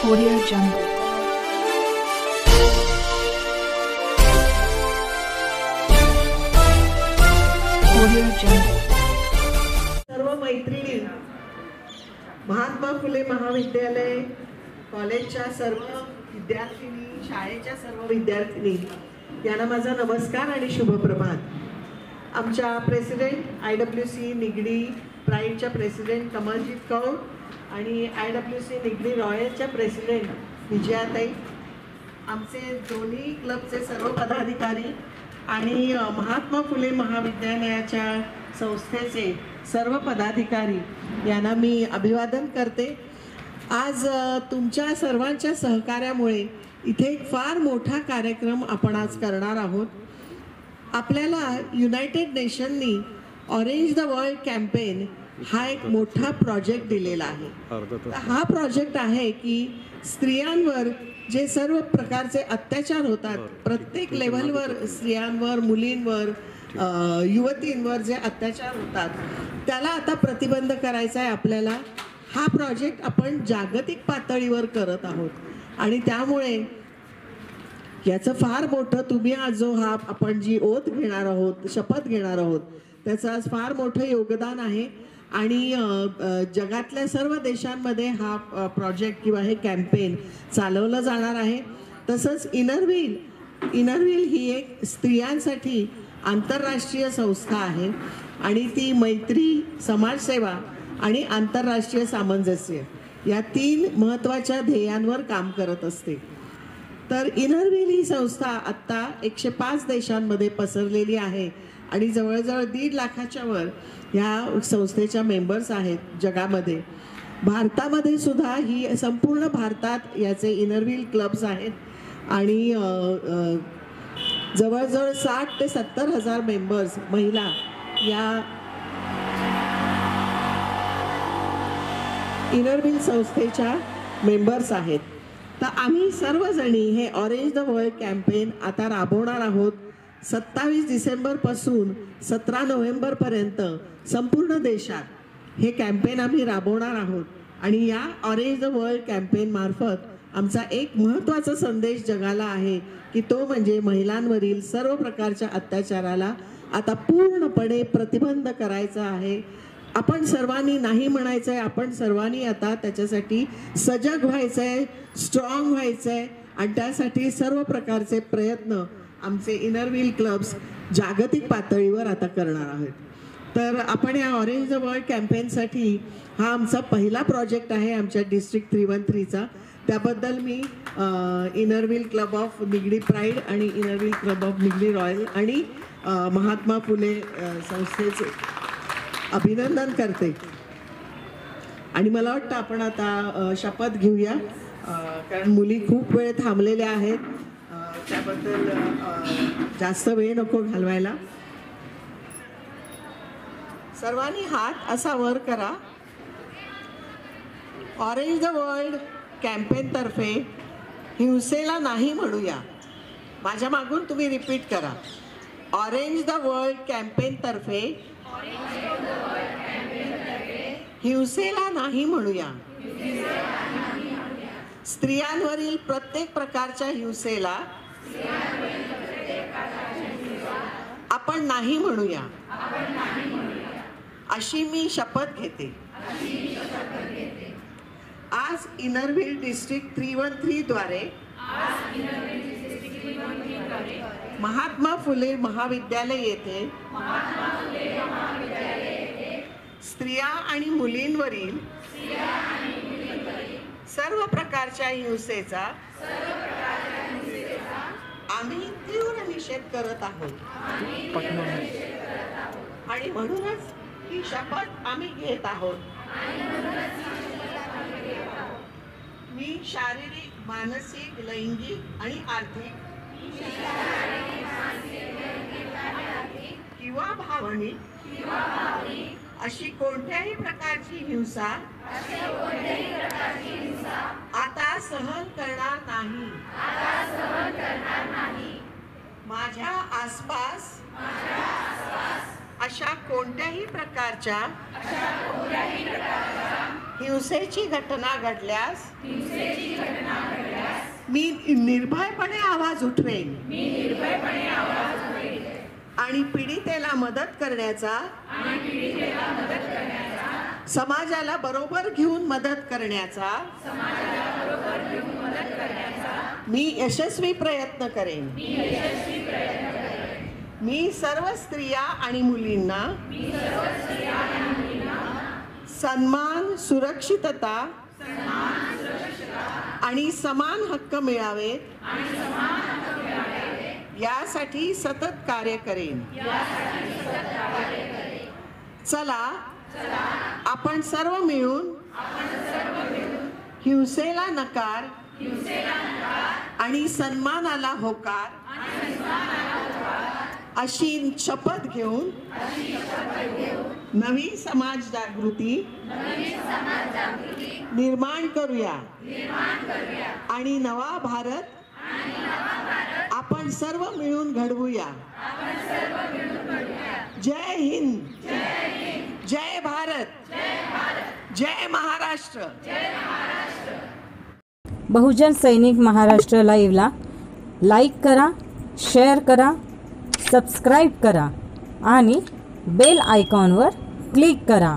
Audio Jungle. Audio Jungle. सर्व मैत्रिणी, महात्मा फुले महाविद्यालय कॉलेजच्या सर्व विद्यार्थिनी, शाळेच्या सर्व विद्यार्थिनी यांना माझा नमस्कार आणि शुभप्रभात। आमच्या प्रेसिडेंट IWC निगडी प्राईडच्या प्रेसिडेंट कमलजीत कौर आणि IWC निगडी रॉयलच्या प्रेसिडेंट विजयाताई, आमचे दोन्ही क्लबचे सर्व पदाधिकारी आणि महात्मा फुले महाविद्यालयाच्या संस्थेचे सर्व पदाधिकारी यांना मी अभिवादन करते। आज तुमच्या सर्वांच्या सहकार्यामुळे इथे एक फार मोठा कार्यक्रम आपण आज करणार आहोत। आपल्याला युनायटेड नेशननी ऑरेंज द वर्ल्ड कॅम्पेन हा एक मोठा प्रोजेक्ट दिलेला आहे। हा प्रोजेक्ट आहे की स्त्रियांवर जे सर्व प्रकारचे अत्याचार होतात, प्रत्येक लेवलवर स्त्रियांवर, मुलींवर, युवतींवर जे अत्याचार होतात त्याला आता प्रतिबंध करायचा आहे आपल्याला। हा प्रोजेक्ट आपण जागतिक पातळीवर करत आहोत आणि त्यामुळे याचं फार मोठं तुम्ही आज जो हा आपण जी ओथ घेणार आहोत, शपथ घेणार आहोत, त्याचं आज फार मोठं योगदान आहे आणि जगातल्या सर्व देशांमध्ये हा प्रोजेक्ट किंवा हे कॅम्पेन चालवलं जाणार आहे। तसंच इनरव्हील ही एक स्त्रियांसाठी आंतरराष्ट्रीय संस्था आहे आणि ती मैत्री, समाजसेवा आणि आंतरराष्ट्रीय सामंजस्य या 3 महत्त्वाच्या ध्येयांवर काम करत असते। तर इनरव्हील ही संस्था आत्ता 105 देशांमध्ये पसरलेली आहे आणि जवळजवळ 1.5 लाखाच्या वर ह्या संस्थेच्या मेंबर्स आहेत जगामध्ये। भारतामध्ये सुद्धा ही संपूर्ण भारतात याचे इनरव्हील क्लब्स आहेत आणि जवळजवळ 60 ते 70 हजार मेंबर्स महिला या इनरव्हील संस्थेच्या मेंबर्स आहेत। तर आम्ही सर्वजणी हे ऑरेंज द वर्ल्ड कॅम्पेन आता राबवणार आहोत। 27 डिसेंबरपासून 17 नोव्हेंबरपर्यंत संपूर्ण देशात हे कॅम्पेन आम्ही राबवणार आहोत आणि या ऑरेंज द वर्ल्ड कॅम्पेन मार्फत आमचा एक महत्त्वाचा संदेश जगाला आहे की तो म्हणजे महिलांवरील सर्व प्रकारच्या अत्याचाराला आता पूर्णपणे प्रतिबंध करायचा आहे। आपण सर्वांनी नाही म्हणायचं आहे, आपण सर्वांनी आता त्याच्यासाठी सजग व्हायचं आहे, स्ट्रॉंग व्हायचं आहे आणि त्यासाठी सर्व प्रकारचे प्रयत्न आमचे इनरव्हील क्लब्स जागतिक पातळीवर आता करणार आहोत। तर आपण या ऑरेंज द वर्ल्ड कॅम्पेनसाठी हा आमचा पहिला प्रोजेक्ट आहे आमच्या डिस्ट्रिक्ट 313चा। त्याबद्दल मी Inner Wheel club of Nigdi pride आणि Inner Wheel club of Nigdi royal आणि महात्मा फुले संस्थेचे अभिनंदन करते आणि मला वाटतं आपण आता शपथ घेऊया कारण मुली खूप वेळ थांबलेल्या आहेत, त्याबद्दल जास्त वेळ नको घालवायला। सर्वांनी हात असा वर करा। ऑरेंज द वर्ल्ड कॅम्पेन तर्फे हिंसेला नाही म्हणूया। माझ्या मागून तुम्ही रिपीट करा। ऑरेंज द वर्ल्ड कॅम्पेन तर्फे हिंसेला नाही म्हणूया। स्त्रियांवरील प्रत्येक प्रकारच्या हिंसेला आपण नाही म्हणूया अशी मी शपथ घेते। आज इनरव्हील डिस्ट्रिक्ट 313 द्वारे महात्मा फुले महाविद्यालय येथे स्त्रिया आणि मुलींवरील सर्व प्रकारच्या हिंसेचा आम्ही तीव्र निषेध करत आहोत आणि म्हणूनच ही शपथ आम्ही घेत आहोत। मी शारीरिक, मानसिक, लैंगिक आणि आर्थिक किंवा भावनिक अशी कोणत्याही प्रकारची हिंसा आता सहन करणार नाही। माझ्या आसपास अशा कोणत्याही प्रकारच्या हिंसेची घटना घडल्यास मी निर्भयपणे आवाज उठवेन आणि पीडितेला मदत करण्याचा समाजाला बरोबर घेऊन मदत करण्याचा मी यशस्वी प्रयत्न करेन. मी सर्व स्त्रिया आणि मुलींना सन्मान, सुरक्षितता आणि समान हक्क मिळावेत यासाठी सतत कार्य करेन. चला आपण सर्व मिळून हिंसेला नकार आणि सन्मानाला होकार अशी शपथ घेऊन नवी समाज जागृती निर्माण करूया आणि नवा भारत आपण सर्व मिळून घडवूया. जय हिंद, जय भारत, जय महाराष्ट्र. बहुजन सैनिक महाराष्ट्र लाईव्हला लाईक करा, शेअर करा, सबस्क्राईब करा आणि बेल आयकॉनवर क्लिक करा.